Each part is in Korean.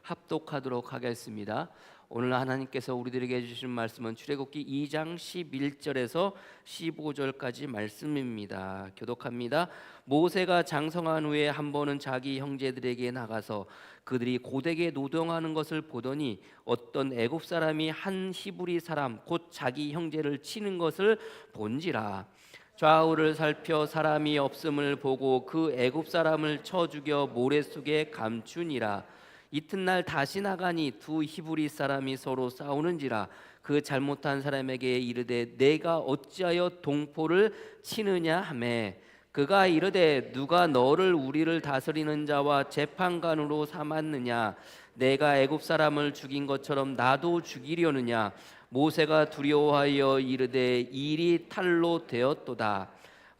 합독하도록 하겠습니다. 오늘 하나님께서 우리들에게 해주신 말씀은 출애굽기 2장 11절에서 15절까지 말씀입니다. 교독합니다. 모세가 장성한 후에 한 번은 자기 형제들에게 나가서 그들이 고되게 노동하는 것을 보더니 어떤 애굽 사람이 한 히브리 사람 곧 자기 형제를 치는 것을 본지라. 좌우를 살펴 사람이 없음을 보고 그 애굽 사람을 쳐 죽여 모래 속에 감추니라. 이튿날 다시 나가니 두 히브리 사람이 서로 싸우는지라. 그 잘못한 사람에게 이르되 내가 어찌하여 동포를 치느냐 하매 그가 이르되 누가 너를 우리를 다스리는 자와 재판관으로 삼았느냐? 내가 애굽 사람을 죽인 것처럼 나도 죽이려느냐? 모세가 두려워하여 이르되 일이 탈로 되었도다.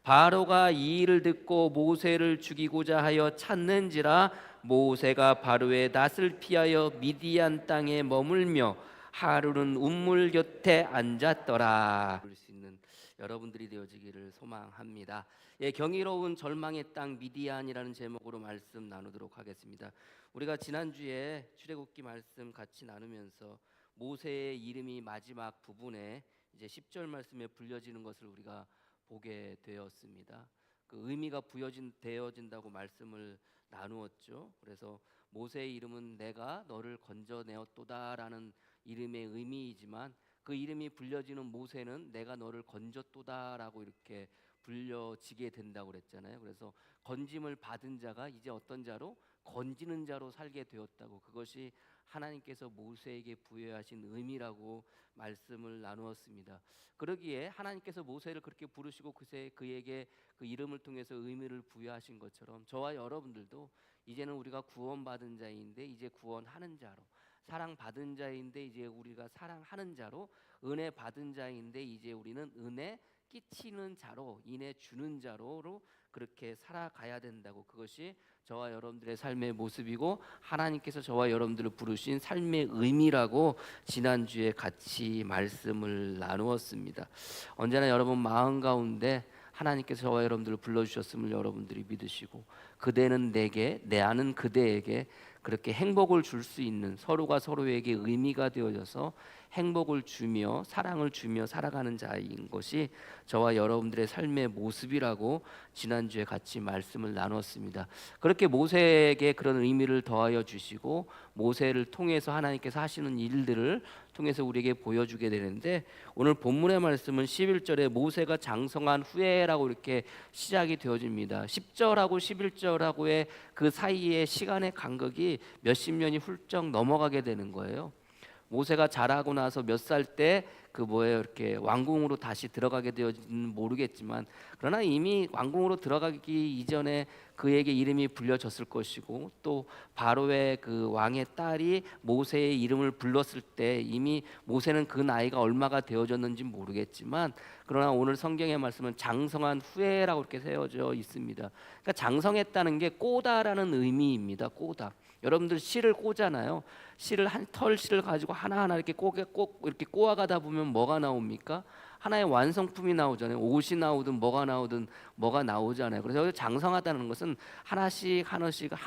바로가 이 일을 듣고 모세를 죽이고자 하여 찾는지라. 모세가 바로의 낯을 피하여 미디안 땅에 머물며 하루는 운물 곁에 앉았더라. 볼 수 있는 여러분들이 되어지기를 소망합니다. 경이로운 절망의 땅 미디안이라는 제목으로 말씀 나누도록 하겠습니다. 우리가 지난주에 출애굽기 말씀 같이 나누면서 모세의 이름이 마지막 부분에 이제 10절 말씀에 불려지는 것을 우리가 보게 되었습니다. 그 의미가 되어진다고 말씀을 나누었죠. 그래서 모세의 이름은 내가 너를 건져내었도다라는 이름의 의미이지만 그 이름이 불려지는 모세는 내가 너를 건졌도다라고 이렇게 불려지게 된다고 그랬잖아요. 그래서 건짐을 받은 자가 이제 어떤 자로? 건지는 자로 살게 되었다고, 그것이 하나님께서 모세에게 부여하신 의미라고 말씀을 나누었습니다. 그러기에 하나님께서 모세를 그렇게 부르시고 그에게 그 이름을 통해서 의미를 부여하신 것처럼 저와 여러분들도 이제는 우리가 구원받은 자인데 이제 구원하는 자로, 사랑받은 자인데 이제 우리가 사랑하는 자로, 은혜 받은 자인데 이제 우리는 은혜 끼치는 자로, 인해 주는 자로 그렇게 살아가야 된다고, 그것이 저와 여러분들의 삶의 모습이고 하나님께서 저와 여러분들을 부르신 삶의 의미라고 지난주에 같이 말씀을 나누었습니다. 언제나 여러분 마음 가운데 하나님께서 저와 여러분들을 불러주셨음을 여러분들이 믿으시고 그대는 내게, 내아는 그대에게 그렇게 행복을 줄 수 있는, 서로가 서로에게 의미가 되어져서 행복을 주며 사랑을 주며 살아가는 자인 것이 저와 여러분들의 삶의 모습이라고 지난주에 같이 말씀을 나눴습니다. 그렇게 모세에게 그런 의미를 더하여 주시고 모세를 통해서 하나님께서 하시는 일들을 통해서 우리에게 보여주게 되는데, 오늘 본문의 말씀은 11절에 모세가 장성한 후에라고 이렇게 시작이 되어집니다. 10절하고 11절하고의 그 사이의 시간의 간격이 몇십 년이 훌쩍 넘어가게 되는 거예요. 모세가 자라고 나서 몇 살 때 이렇게 왕궁으로 다시 들어가게 되어지는 모르겠지만, 그러나 이미 왕궁으로 들어가기 이전에 그에게 이름이 불려졌을 것이고, 또 바로의 그 왕의 딸이 모세의 이름을 불렀을 때 이미 모세는 그 나이가 얼마가 되어졌는지 모르겠지만, 그러나 오늘 성경의 말씀은 장성한 후에라고 이렇게 세워져 있습니다. 그러니까 장성했다는 게 꼬다라는 의미입니다. 꼬다. 여러분들 실을 꼬잖아요. 실을 털실을 가지고 하나하나 이렇게 이렇게 꼬아가다 보면 뭐가 나옵니까? 하나의 완성품이 나오잖아요. 옷이 나오든 뭐가 나오든 뭐가 나오잖아요. 그래서 장성하다는 것은 하나씩 한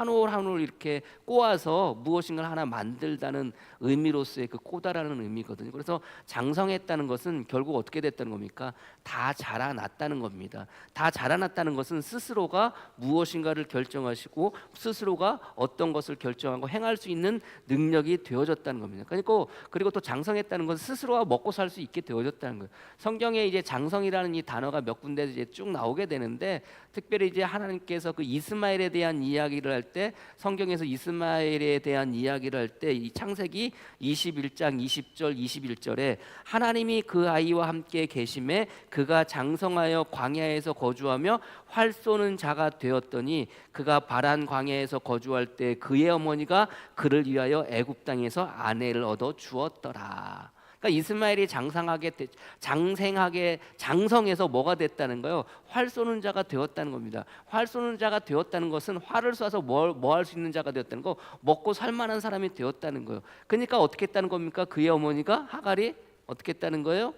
올 한 올 이렇게 꼬아서 무엇인가 하나 만들다는 의미로서의 그 꼬다라는 의미거든요. 그래서 장성했다는 것은 결국 어떻게 됐다는 겁니까? 다 자라났다는 겁니다. 다 자라났다는 것은 스스로가 무엇인가를 결정하시고 스스로가 어떤 것을 결정하고 행할 수 있는 능력이 되어졌다는 겁니다. 그리고 또 장성했다는 것은 스스로가 먹고 살 수 있게 되어졌다는 거예요. 성경에 이제 장성이라는 이 단어가 몇 군데 이제 쭉 나오게 되는데, 특별히 이제 하나님께서 그 이스마엘에 대한 이야기를 할 때, 성경에서 이스마엘에 대한 이야기를 할 때 이 창세기 21장 20절 21절에 하나님이 그 아이와 함께 계심에 그가 장성하여 광야에서 거주하며 활 쏘는 자가 되었더니 그가 바란 광야에서 거주할 때 그의 어머니가 그를 위하여 애굽 땅에서 아내를 얻어 주었더라. 그러니까 이스마엘이 장성해서 뭐가 됐다는 거예요? 활 쏘는 자가 되었다는 겁니다. 활 쏘는 자가 되었다는 것은 활을 쏴서 뭐 할 수 있는 자가 되었다는 거, 먹고 살 만한 사람이 되었다는 거예요. 그러니까 어떻게 했다는 겁니까? 그의 어머니가 하갈이 어떻게 했다는 거예요?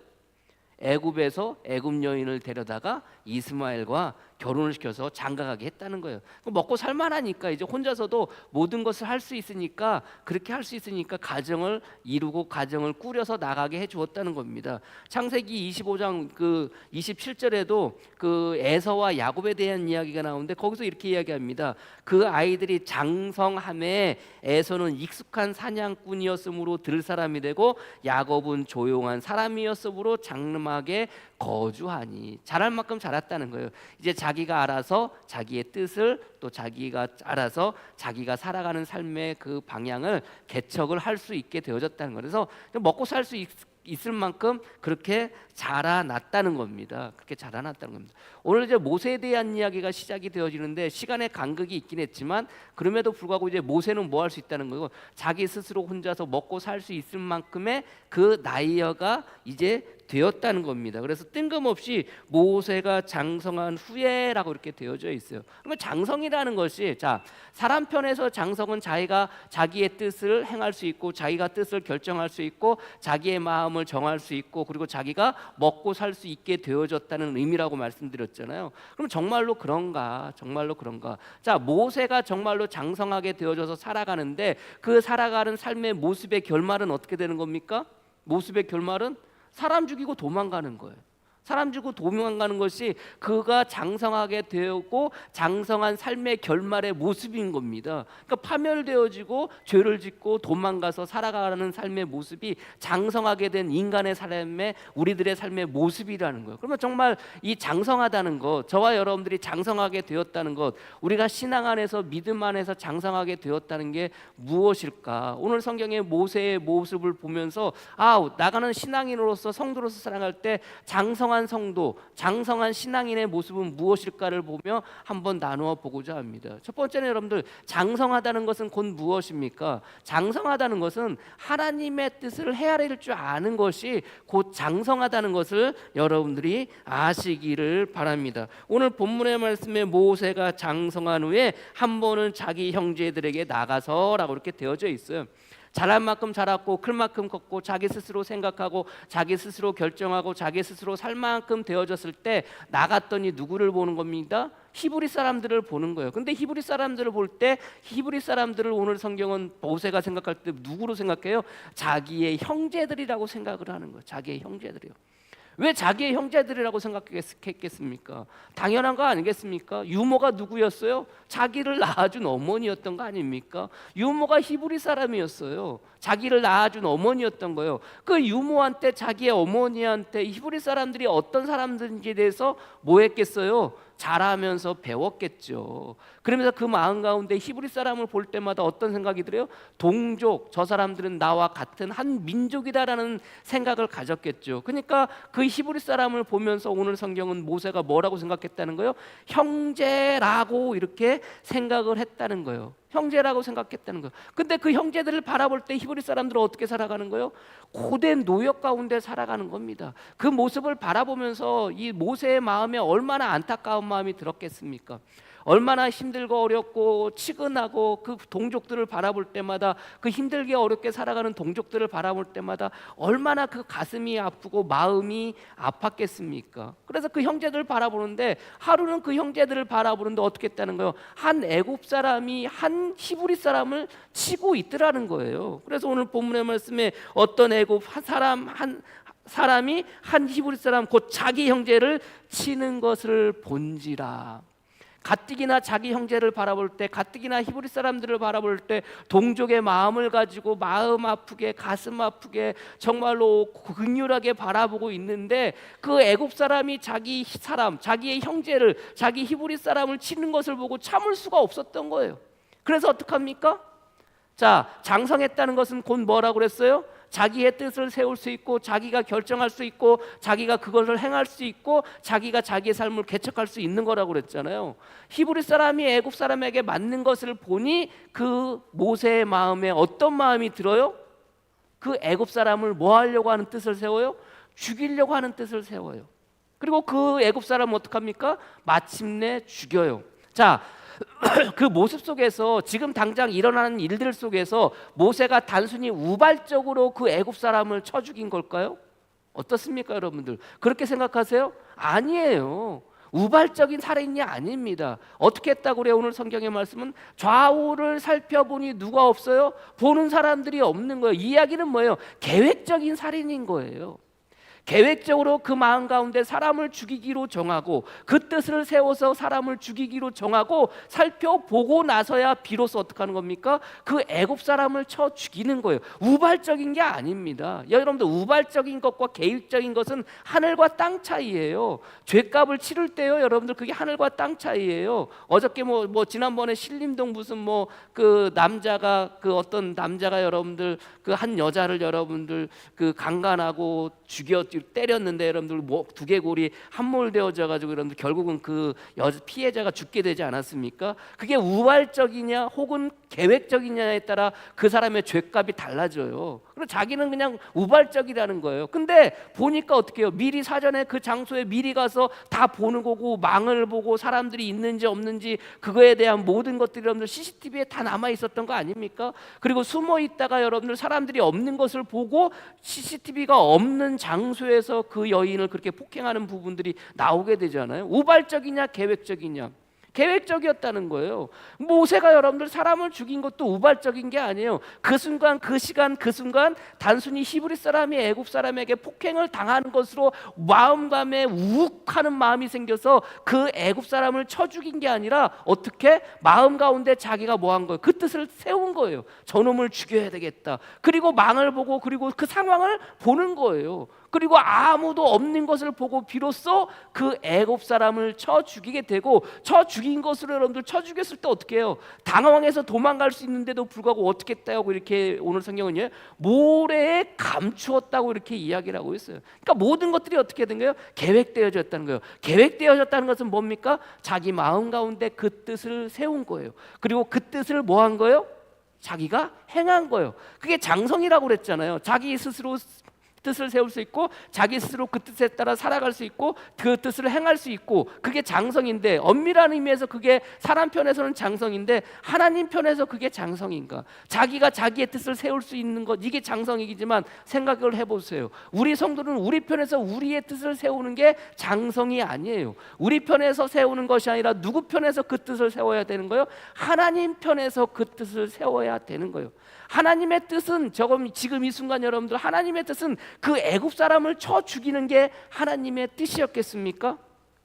애굽에서 애굽 여인을 데려다가 이스마엘과 결혼을 시켜서 장가가게 했다는 거예요. 먹고 살만하니까 이제 혼자서도 모든 것을 할 수 있으니까, 그렇게 할 수 있으니까 가정을 이루고 가정을 꾸려서 나가게 해 주었다는 겁니다. 창세기 25장 그 27절에도 그 에서와 야곱에 대한 이야기가 나오는데 거기서 이렇게 이야기합니다. 그 아이들이 장성함에 에서는 익숙한 사냥꾼이었으므로 들 사람이 되고 야곱은 조용한 사람이었으므로 장름하게 거주하니. 잘할 만큼 자랐다는 거예요. 이제 자기가 알아서 자기의 뜻을, 또 자기가 알아서 자기가 살아가는 삶의 그 방향을 개척을 할 수 있게 되어졌다는 거예요. 그래서 먹고 살 수 있을 만큼 그렇게 자라났다는 겁니다. 그렇게 자라났다는 겁니다. 오늘 이제 모세에 대한 이야기가 시작이 되어지는데 시간의 간극이 있긴 했지만 그럼에도 불구하고 이제 모세는 뭐 할 수 있다는 거고, 자기 스스로 혼자서 먹고 살 수 있을 만큼의 그 나이가 이제 되었다는 겁니다. 그래서 뜬금없이 모세가 장성한 후에라고 이렇게 되어져 있어요. 그러면 장성이라는 것이, 자, 사람 편에서 장성은 자기가 자기의 뜻을 행할 수 있고 자기가 뜻을 결정할 수 있고 자기의 마음을 정할 수 있고 그리고 자기가 먹고 살 수 있게 되어졌다는 의미라고 말씀드렸잖아요. 그럼 정말로 그런가? 정말로 그런가? 자, 모세가 정말로 장성하게 되어져서 살아가는데 그 살아가는 삶의 모습의 결말은 어떻게 되는 겁니까? 모습의 결말은 사람 죽이고 도망가는 거예요. 사람 죽이고 도망가는 것이 그가 장성하게 되었고 장성한 삶의 결말의 모습인 겁니다. 그러니까 파멸되어지고 죄를 짓고 도망가서 살아가는 삶의 모습이 장성하게 된 인간의 삶의, 우리들의 삶의 모습이라는 거예요. 그러면 정말 이 장성하다는 것, 저와 여러분들이 장성하게 되었다는 것, 우리가 신앙 안에서 믿음 안에서 장성하게 되었다는 게 무엇일까? 오늘 성경의 모세의 모습을 보면서 나가는 신앙인으로서 성도로서 살아갈 때 장성한 성도, 장성한 신앙인의 모습은 무엇일까를 보며 한번 나누어 보고자 합니다. 첫 번째는 여러분들, 장성하다는 것은 곧 무엇입니까? 장성하다는 것은 하나님의 뜻을 헤아릴 줄 아는 것이 곧 장성하다는 것을 여러분들이 아시기를 바랍니다. 오늘 본문의 말씀에 모세가 장성한 후에 한 번은 자기 형제들에게 나가서라고 이렇게 되어져 있어요. 잘할 만큼 자랐고 클 만큼 컸고 자기 스스로 생각하고 자기 스스로 결정하고 자기 스스로 살 만큼 되어졌을 때 나갔더니 누구를 보는 겁니다? 히브리 사람들을 보는 거예요. 근데 히브리 사람들을 볼 때 히브리 사람들을 오늘 성경은 모세가 생각할 때 누구로 생각해요? 자기의 형제들이라고 생각을 하는 거예요. 자기의 형제들이요. 왜 자기의 형제들이라고 생각했겠습니까? 당연한 거 아니겠습니까? 유모가 누구였어요? 자기를 낳아준 어머니였던 거 아닙니까? 유모가 히브리 사람이었어요. 자기를 낳아준 어머니였던 거예요. 그 유모한테, 자기의 어머니한테 히브리 사람들이 어떤 사람들인지에 대해서 뭐 했겠어요? 자라면서 배웠겠죠. 그러면서 그 마음 가운데 히브리 사람을 볼 때마다 어떤 생각이 들어요? 동족, 저 사람들은 나와 같은 한 민족이다라는 생각을 가졌겠죠. 그러니까 그 히브리 사람을 보면서 오늘 성경은 모세가 뭐라고 생각했다는 거예요? 형제라고 이렇게 생각을 했다는 거예요. 형제라고 생각했다는 거예요. 근데 그 형제들을 바라볼 때 히브리 사람들은 어떻게 살아가는 거예요? 고된 노역 가운데 살아가는 겁니다. 그 모습을 바라보면서 이 모세의 마음에 얼마나 안타까운 마음이 들었겠습니까? 얼마나 힘들고 어렵고 치근하고 그 동족들을 바라볼 때마다, 그 힘들게 어렵게 살아가는 동족들을 바라볼 때마다 얼마나 그 가슴이 아프고 마음이 아팠겠습니까? 그래서 그 형제들을 바라보는데, 하루는 그 형제들을 바라보는데 어떻게 했다는 거예요? 한 애굽 사람이 한 히브리 사람을 치고 있더라는 거예요. 그래서 오늘 본문의 말씀에 어떤 애굽 한 사람이 한 히브리 사람 곧 자기 형제를 치는 것을 본지라. 가뜩이나 자기 형제를 바라볼 때, 가뜩이나 히브리 사람들을 바라볼 때 동족의 마음을 가지고 마음 아프게, 가슴 아프게, 정말로 극률하게 바라보고 있는데, 그 애굽 사람이 자기 사람, 자기의 형제를, 자기 히브리 사람을 치는 것을 보고 참을 수가 없었던 거예요. 그래서 어떡합니까? 자, 장성했다는 것은 곧 뭐라고 그랬어요? 자기의 뜻을 세울 수 있고 자기가 결정할 수 있고 자기가 그것을 행할 수 있고 자기가 자기의 삶을 개척할 수 있는 거라고 그랬잖아요. 히브리 사람이 애굽 사람에게 맞는 것을 보니 그 모세의 마음에 어떤 마음이 들어요? 그 애굽 사람을 뭐 하려고 하는 뜻을 세워요? 죽이려고 하는 뜻을 세워요. 그리고 그 애굽 사람은 어떡합니까? 마침내 죽여요. 자, 그 모습 속에서, 지금 당장 일어나는 일들 속에서 모세가 단순히 우발적으로 그 애굽 사람을 쳐 죽인 걸까요? 어떻습니까, 여러분들? 그렇게 생각하세요? 아니에요. 우발적인 살인이 아닙니다. 어떻게 했다고 그래요? 오늘 성경의 말씀은 좌우를 살펴보니 누가 없어요? 보는 사람들이 없는 거예요. 이 이야기는 뭐예요? 계획적인 살인인 거예요. 계획적으로 그 마음 가운데 사람을 죽이기로 정하고 그 뜻을 세워서 사람을 죽이기로 정하고 살펴보고 나서야 비로소 어떻게 하는 겁니까? 그 애굽 사람을 쳐 죽이는 거예요. 우발적인 게 아닙니다. 여러분들, 우발적인 것과 계획적인 것은 하늘과 땅 차이예요. 죄값을 치를 때요, 여러분들, 그게 하늘과 땅 차이예요. 어저께 뭐 지난번에 신림동 무슨 뭐 그 남자가 그 어떤 남자가 여러분들 그 한 여자를 여러분들 그 강간하고 죽여 때렸는데 여러분들 뭐 두개골이 함몰되어져 가지고 여러분들 결국은 그 피해자가 죽게 되지 않았습니까? 그게 우발적이냐 혹은 계획적이냐에 따라 그 사람의 죄값이 달라져요. 그리고 자기는 그냥 우발적이라는 거예요. 근데 보니까 어떻게 해요? 미리 사전에 그 장소에 미리 가서 다 보는 거고 망을 보고 사람들이 있는지 없는지 그거에 대한 모든 것들이 여러분들 CCTV에 다 남아 있었던 거 아닙니까? 그리고 숨어 있다가 여러분들 사람들이 없는 것을 보고 CCTV가 없는 장소에서 그 여인을 그렇게 폭행하는 부분들이 나오게 되잖아요. 우발적이냐 계획적이냐? 계획적이었다는 거예요. 모세가 여러분들 사람을 죽인 것도 우발적인 게 아니에요. 그 순간 그 시간 그 순간 단순히 히브리 사람이 애굽 사람에게 폭행을 당하는 것으로 마음감에 우욱하는 마음이 생겨서 그 애굽 사람을 쳐 죽인 게 아니라 어떻게 마음 가운데 자기가 뭐 한 거예요? 그 뜻을 세운 거예요. 저놈을 죽여야 되겠다. 그리고 망을 보고 그리고 그 상황을 보는 거예요. 그리고 아무도 없는 것을 보고 비로소 그 애굽 사람을 쳐 죽이게 되고, 쳐 죽인 것으로 여러분들 쳐 죽였을 때 어떻게 해요? 당황해서 도망갈 수 있는데도 불구하고 어떻게 했다고 이렇게 오늘 성경은요 모래에 감추었다고 이렇게 이야기를 하고 있어요. 그러니까 모든 것들이 어떻게 된 거예요? 계획되어졌다는 거예요. 계획되어졌다는 것은 뭡니까? 자기 마음 가운데 그 뜻을 세운 거예요. 그리고 그 뜻을 뭐 한 거예요? 자기가 행한 거예요. 그게 장성이라고 그랬잖아요. 자기 스스로 뜻을 세울 수 있고 자기 스스로 그 뜻에 따라 살아갈 수 있고 그 뜻을 행할 수 있고, 그게 장성인데, 엄밀한 의미에서 그게 사람 편에서는 장성인데 하나님 편에서 그게 장성인가? 자기가 자기의 뜻을 세울 수 있는 것, 이게 장성이지만 생각을 해보세요. 우리 성도는 우리 편에서 우리의 뜻을 세우는 게 장성이 아니에요. 우리 편에서 세우는 것이 아니라 누구 편에서 그 뜻을 세워야 되는 거예요? 하나님 편에서 그 뜻을 세워야 되는 거예요. 하나님의 뜻은 지금 이 순간 여러분들, 하나님의 뜻은 그 애굽 사람을 쳐 죽이는 게 하나님의 뜻이었겠습니까?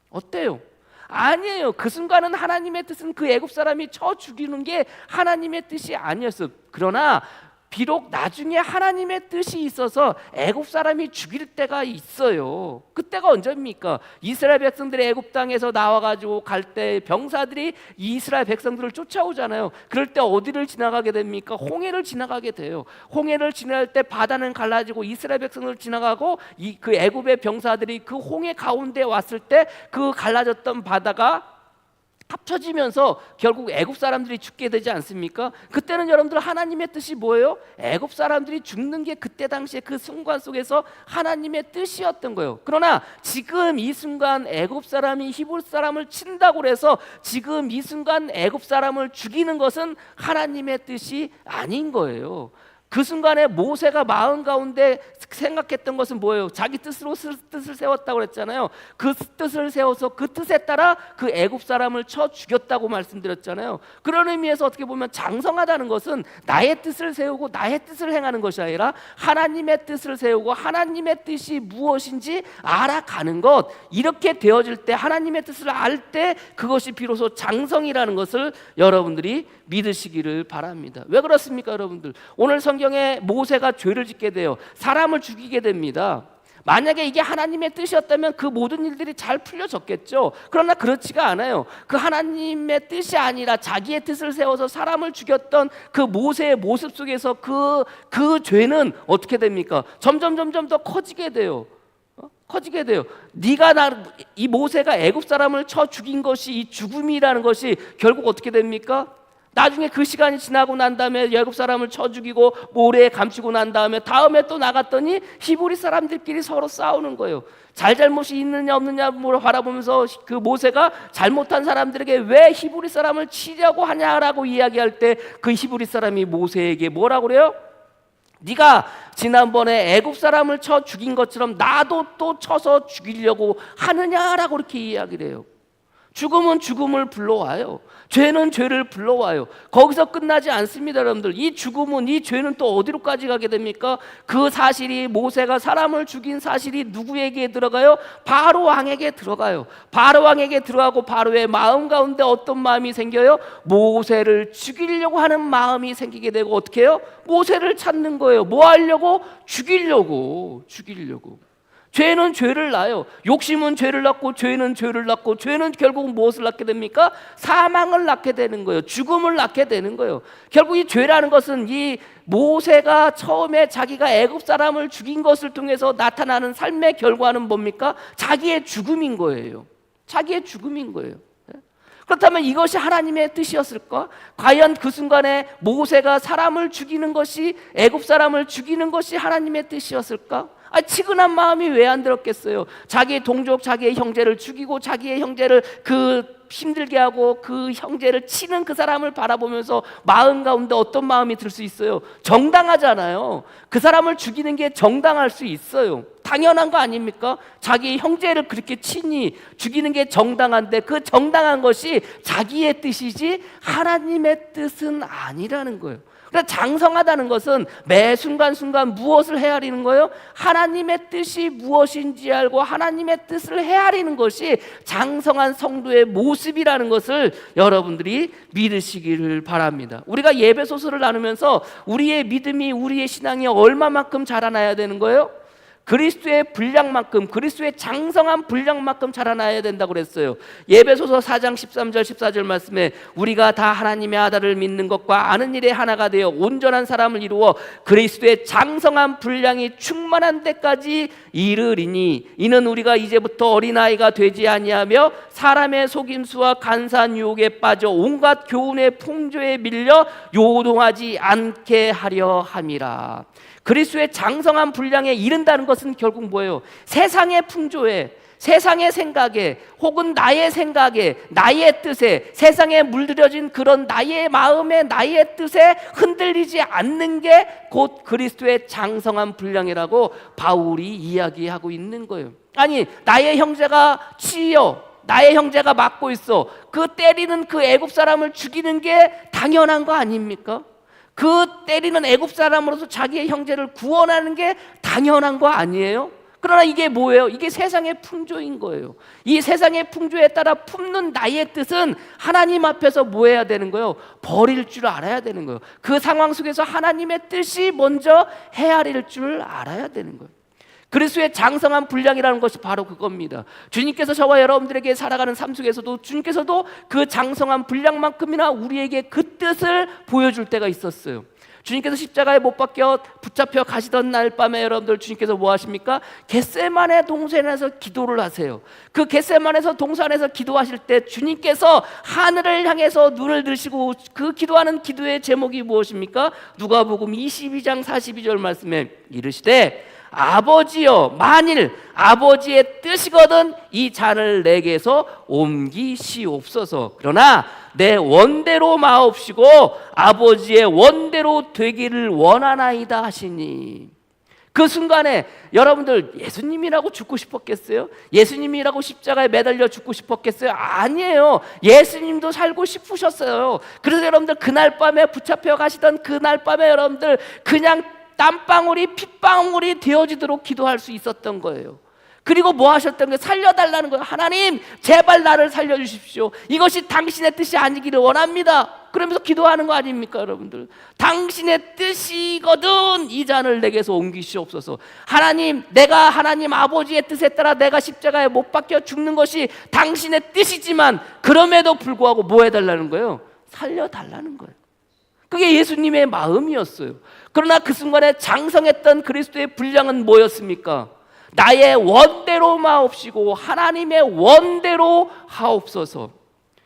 어때요? 아니에요. 그 순간은 하나님의 뜻은 그 애굽 사람이 쳐 죽이는 게 하나님의 뜻이 아니었어요. 그러나 비록 나중에 하나님의 뜻이 있어서 애굽 사람이 죽일 때가 있어요. 그때가 언제입니까? 이스라엘 백성들이 애굽 땅에서 나와가지고 갈 때 병사들이 이스라엘 백성들을 쫓아오잖아요. 그럴 때 어디를 지나가게 됩니까? 홍해를 지나가게 돼요. 홍해를 지날 때 바다는 갈라지고 이스라엘 백성을 지나가고 그 애굽의 병사들이 그 홍해 가운데 왔을 때 그 갈라졌던 바다가 합쳐지면서 결국 애굽 사람들이 죽게 되지 않습니까? 그때는 여러분들 하나님의 뜻이 뭐예요? 애굽 사람들이 죽는 게 그때 당시에 그 순간 속에서 하나님의 뜻이었던 거예요. 그러나 지금 이 순간 애굽 사람이 히브리 사람을 친다고 해서 지금 이 순간 애굽 사람을 죽이는 것은 하나님의 뜻이 아닌 거예요. 그 순간에 모세가 마음 가운데 생각했던 것은 뭐예요? 자기 뜻으로 뜻을 세웠다고 그랬잖아요. 그 뜻을 세워서 그 뜻에 따라 그 애굽 사람을 쳐 죽였다고 말씀드렸잖아요. 그런 의미에서 어떻게 보면 장성하다는 것은 나의 뜻을 세우고 나의 뜻을 행하는 것이 아니라 하나님의 뜻을 세우고 하나님의 뜻이 무엇인지 알아가는 것, 이렇게 되어질 때, 하나님의 뜻을 알 때 그것이 비로소 장성이라는 것을 여러분들이 믿으시기를 바랍니다. 왜 그렇습니까, 여러분들? 오늘 성경에 모세가 죄를 짓게 돼요. 사람을 죽이게 됩니다. 만약에 이게 하나님의 뜻이었다면 그 모든 일들이 잘 풀려졌겠죠. 그러나 그렇지가 않아요. 그 하나님의 뜻이 아니라 자기의 뜻을 세워서 사람을 죽였던 그 모세의 모습 속에서 그 죄는 어떻게 됩니까? 점점 더 커지게 돼요. 커지게 돼요. 이 모세가 애굽 사람을 쳐 죽인 것이, 이 죽음이라는 것이 결국 어떻게 됩니까? 나중에 그 시간이 지나고 난 다음에 애굽 사람을 쳐 죽이고 모래에 감추고 난 다음에 또 나갔더니 히브리 사람들끼리 서로 싸우는 거예요. 잘못이 있느냐 없느냐 바라보면서 그 모세가 잘못한 사람들에게 왜 히브리 사람을 치려고 하냐라고 이야기할 때 그 히브리 사람이 모세에게 뭐라고 그래요? 네가 지난번에 애굽 사람을 쳐 죽인 것처럼 나도 또 쳐서 죽이려고 하느냐라고 이렇게 이야기를 해요. 죽음은 죽음을 불러와요. 죄는 죄를 불러와요. 거기서 끝나지 않습니다, 여러분들. 이 죽음은, 이 죄는 또 어디로까지 가게 됩니까? 그 사실이, 모세가 사람을 죽인 사실이 누구에게 들어가요? 바로 왕에게 들어가요. 바로 왕에게 들어가고 바로의 마음 가운데 어떤 마음이 생겨요? 모세를 죽이려고 하는 마음이 생기게 되고, 어떻게 해요? 모세를 찾는 거예요. 뭐 하려고? 죽이려고. 죄는 죄를 낳아요. 욕심은 죄를 낳고, 죄는 죄를 낳고, 죄는 결국 무엇을 낳게 됩니까? 사망을 낳게 되는 거예요. 죽음을 낳게 되는 거예요. 결국 이 죄라는 것은, 이 모세가 처음에 자기가 애굽 사람을 죽인 것을 통해서 나타나는 삶의 결과는 뭡니까? 자기의 죽음인 거예요. 자기의 죽음인 거예요. 그렇다면 이것이 하나님의 뜻이었을까? 과연 그 순간에 모세가 사람을 죽이는 것이, 애굽 사람을 죽이는 것이 하나님의 뜻이었을까? 치근한 마음이 왜 안 들었겠어요? 자기의 동족, 자기의 형제를 죽이고, 자기의 형제를 힘들게 하고, 그 형제를 치는 그 사람을 바라보면서 마음 가운데 어떤 마음이 들 수 있어요? 정당하잖아요. 그 사람을 죽이는 게 정당할 수 있어요. 당연한 거 아닙니까? 자기 형제를 그렇게 치니 죽이는 게 정당한데, 그 정당한 것이 자기의 뜻이지 하나님의 뜻은 아니라는 거예요. 그러니까 장성하다는 것은 매 순간순간 무엇을 헤아리는 거예요? 하나님의 뜻이 무엇인지 알고 하나님의 뜻을 헤아리는 것이 장성한 성도의 모습이라는 것을 여러분들이 믿으시기를 바랍니다. 우리가 예배소서를 나누면서 우리의 믿음이, 우리의 신앙이 얼마만큼 자라나야 되는 거예요? 그리스도의 분량만큼, 그리스도의 장성한 분량만큼 자라나야 된다고 그랬어요. 예배소서 4장 13절 14절 말씀에 우리가 다 하나님의 아들을 믿는 것과 아는 일에 하나가 되어 온전한 사람을 이루어 그리스도의 장성한 분량이 충만한 데까지 이르리니, 이는 우리가 이제부터 어린아이가 되지 아니하며 사람의 속임수와 간사한 유혹에 빠져 온갖 교훈의 풍조에 밀려 요동하지 않게 하려 함이라. 그리스도의 장성한 분량에 이른다는 것은 결국 뭐예요? 세상의 풍조에, 세상의 생각에, 혹은 나의 생각에, 나의 뜻에, 세상에 물들여진 그런 나의 마음에, 나의 뜻에 흔들리지 않는 게 곧 그리스도의 장성한 분량이라고 바울이 이야기하고 있는 거예요. 아니, 나의 형제가 치여, 나의 형제가 맞고 있어, 그 때리는 그 애굽 사람을 죽이는 게 당연한 거 아닙니까? 그 때리는 애굽 사람으로서 자기의 형제를 구원하는 게 당연한 거 아니에요? 그러나 이게 뭐예요? 이게 세상의 풍조인 거예요. 이 세상의 풍조에 따라 품는 나의 뜻은 하나님 앞에서 뭐 해야 되는 거예요? 버릴 줄 알아야 되는 거예요. 그 상황 속에서 하나님의 뜻이 먼저 헤아릴 줄 알아야 되는 거예요. 그리스도의 장성한 분량이라는 것이 바로 그겁니다. 주님께서 저와 여러분들에게 살아가는 삶 속에서도 주님께서도 그 장성한 분량만큼이나 우리에게 그 뜻을 보여줄 때가 있었어요. 주님께서 십자가에 못 박혀 붙잡혀 가시던 날 밤에 여러분들 주님께서 뭐 하십니까? 겟세마네 동산에서 기도를 하세요. 그 겟세마네에서 동산에서 기도하실 때 주님께서 하늘을 향해서 눈을 들으시고 그 기도하는 기도의 제목이 무엇입니까? 누가복음 22장 42절 말씀에 이르시되 아버지여, 만일 아버지의 뜻이거든 이 잔을 내게서 옮기시옵소서. 그러나 내 원대로 마옵시고 아버지의 원대로 되기를 원하나이다 하시니, 그 순간에 여러분들 예수님이라고 죽고 싶었겠어요? 예수님이라고 십자가에 매달려 죽고 싶었겠어요? 아니에요. 예수님도 살고 싶으셨어요. 그래서 여러분들 그날 밤에 붙잡혀 가시던 그날 밤에 여러분들 그냥 땀방울이 핏방울이 되어지도록 기도할 수 있었던 거예요. 그리고 뭐 하셨던 거예요? 살려달라는 거예요. 하나님 제발 나를 살려주십시오. 이것이 당신의 뜻이 아니기를 원합니다. 그러면서 기도하는 거 아닙니까 여러분들? 당신의 뜻이거든 이 잔을 내게서 옮기시옵소서. 하나님, 내가 하나님 아버지의 뜻에 따라 내가 십자가에 못 박혀 죽는 것이 당신의 뜻이지만 그럼에도 불구하고 뭐 해달라는 거예요? 살려달라는 거예요. 그게 예수님의 마음이었어요. 그러나 그 순간에 장성했던 그리스도의 분량은 뭐였습니까? 나의 원대로 마옵시고 하나님의 원대로 하옵소서.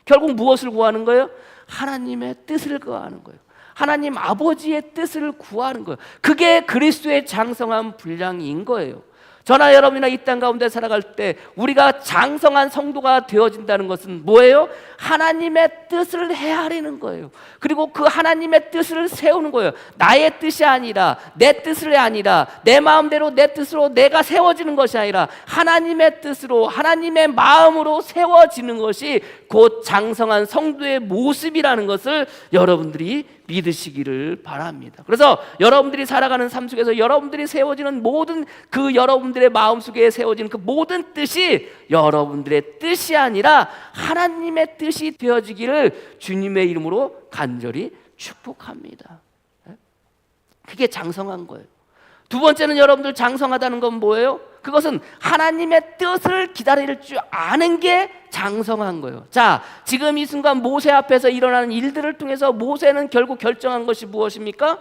결국 무엇을 구하는 거예요? 하나님의 뜻을 구하는 거예요. 하나님 아버지의 뜻을 구하는 거예요. 그게 그리스도의 장성한 분량인 거예요. 저나 여러분이나 이 땅 가운데 살아갈 때 우리가 장성한 성도가 되어진다는 것은 뭐예요? 하나님의 뜻을 헤아리는 거예요. 그리고 그 하나님의 뜻을 세우는 거예요. 나의 뜻이 아니라, 내 뜻이 아니라, 내 마음대로 내 뜻으로 내가 세워지는 것이 아니라 하나님의 뜻으로, 하나님의 마음으로 세워지는 것이 곧 장성한 성도의 모습이라는 것을 여러분들이 믿으시기를 바랍니다. 그래서 여러분들이 살아가는 삶 속에서 여러분들이 세워지는 모든 그 여러분들의 마음속에 세워지는 그 모든 뜻이 여러분들의 뜻이 아니라 하나님의 뜻이 되어지기를 주님의 이름으로 간절히 축복합니다. 그게 장성한 거예요. 두 번째는 여러분들 장성하다는 건 뭐예요? 그것은 하나님의 뜻을 기다릴 줄 아는 게 장성한 거예요. 자, 지금 이 순간 모세 앞에서 일어나는 일들을 통해서 모세는 결국 결정한 것이 무엇입니까?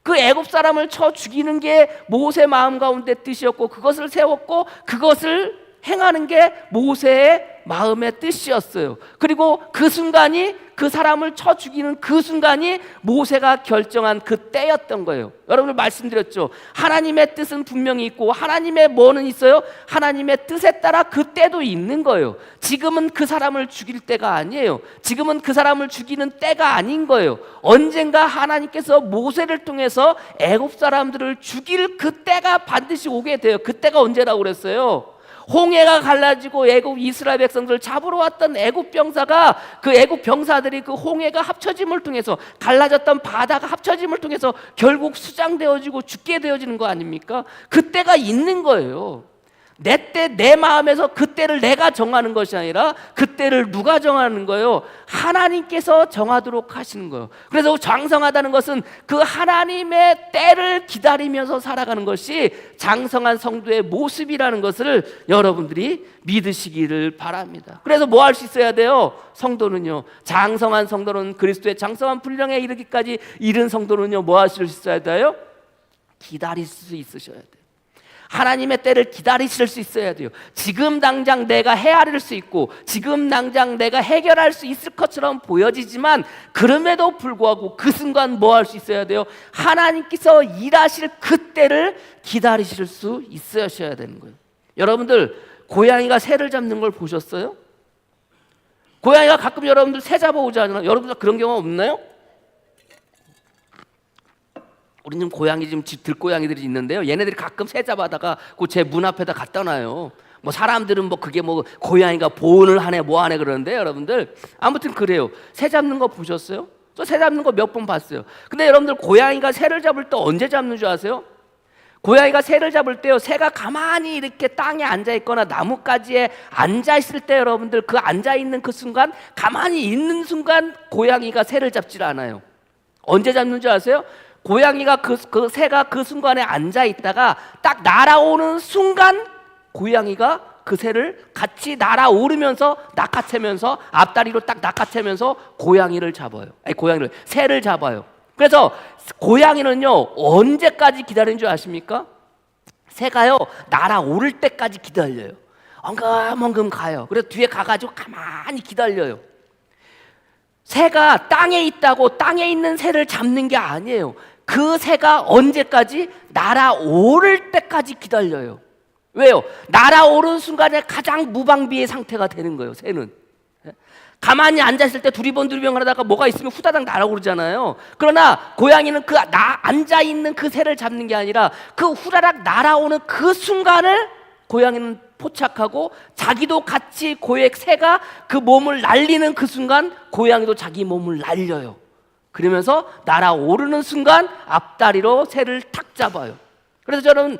그 애굽 사람을 쳐 죽이는 게 모세 마음 가운데 뜻이었고, 그것을 세웠고 그것을 행하는 게 모세의 마음의 뜻이었어요. 그리고 그 순간이, 그 사람을 쳐 죽이는 그 순간이 모세가 결정한 그 때였던 거예요. 여러분들 말씀드렸죠. 하나님의 뜻은 분명히 있고 하나님의 뭐는 있어요? 하나님의 뜻에 따라 그 때도 있는 거예요. 지금은 그 사람을 죽일 때가 아니에요. 지금은 그 사람을 죽이는 때가 아닌 거예요. 언젠가 하나님께서 모세를 통해서 애굽 사람들을 죽일 그 때가 반드시 오게 돼요. 그 때가 언제라고 그랬어요? 홍해가 갈라지고 애굽 이스라엘 백성들을 잡으러 왔던 애굽 병사가, 그 애굽 병사들이 그 홍해가 합쳐짐을 통해서, 갈라졌던 바다가 합쳐짐을 통해서 결국 수장되어지고 죽게 되어지는 거 아닙니까? 그때가 있는 거예요. 내 때, 내 마음에서 그때를 내가 정하는 것이 아니라 그때를 누가 정하는 거예요? 하나님께서 정하도록 하시는 거예요. 그래서 장성하다는 것은 그 하나님의 때를 기다리면서 살아가는 것이 장성한 성도의 모습이라는 것을 여러분들이 믿으시기를 바랍니다. 그래서 뭐 할 수 있어야 돼요? 성도는요, 장성한 성도는, 그리스도의 장성한 분량에 이르기까지 이른 성도는요, 뭐 하실 수 있어야 돼요? 기다릴 수 있으셔야 돼요. 하나님의 때를 기다리실 수 있어야 돼요. 지금 당장 내가 헤아릴 수 있고 지금 당장 내가 해결할 수 있을 것처럼 보여지지만, 그럼에도 불구하고 그 순간 뭐 할 수 있어야 돼요? 하나님께서 일하실 그 때를 기다리실 수 있으셔야 되는 거예요. 여러분들, 고양이가 새를 잡는 걸 보셨어요? 고양이가 가끔 여러분들 새 잡아오잖아요. 여러분들 그런 경우 없나요? 우리 좀 고양이, 지금 집 들고양이들이 있는데요, 얘네들이 가끔 새 잡아다가 그 제 문 앞에다 갖다 놔요. 뭐 사람들은 뭐 그게 뭐 고양이가 보온을 하네 뭐 하네 그러는데, 여러분들 아무튼 그래요. 새 잡는 거 보셨어요? 저 새 잡는 거 몇 번 봤어요. 근데 여러분들, 고양이가 새를 잡을 때 언제 잡는 줄 아세요? 고양이가 새를 잡을 때요, 새가 가만히 이렇게 땅에 앉아 있거나 나뭇가지에 앉아 있을 때, 여러분들 그 앉아 있는 그 순간, 가만히 있는 순간 고양이가 새를 잡질 않아요. 언제 잡는 줄 아세요? 고양이가 그 새가 그 순간에 앉아 있다가 딱 날아오는 순간, 고양이가 그 새를 같이 날아오르면서 낚아채면서 앞다리로 딱 낚아채면서 고양이를 잡아요. 새를 잡아요. 그래서 고양이는요, 언제까지 기다리는 줄 아십니까? 새가요, 날아오를 때까지 기다려요. 엉금엉금 가요. 그래서 뒤에 가가지고 가만히 기다려요. 새가 땅에 있다고 땅에 있는 새를 잡는 게 아니에요. 그 새가 언제까지? 날아오를 때까지 기다려요. 왜요? 날아오른 순간에 가장 무방비의 상태가 되는 거예요, 새는. 가만히 앉아있을 때 두리번두리번 하다가 뭐가 있으면 후다닥 날아오르잖아요. 그러나 고양이는 그 앉아있는 그 새를 잡는 게 아니라 그 후다닥 날아오는 그 순간을 고양이는 포착하고, 자기도 같이 새가 그 몸을 날리는 그 순간 고양이도 자기 몸을 날려요. 그러면서 날아오르는 순간 앞다리로 새를 탁 잡아요. 그래서 저는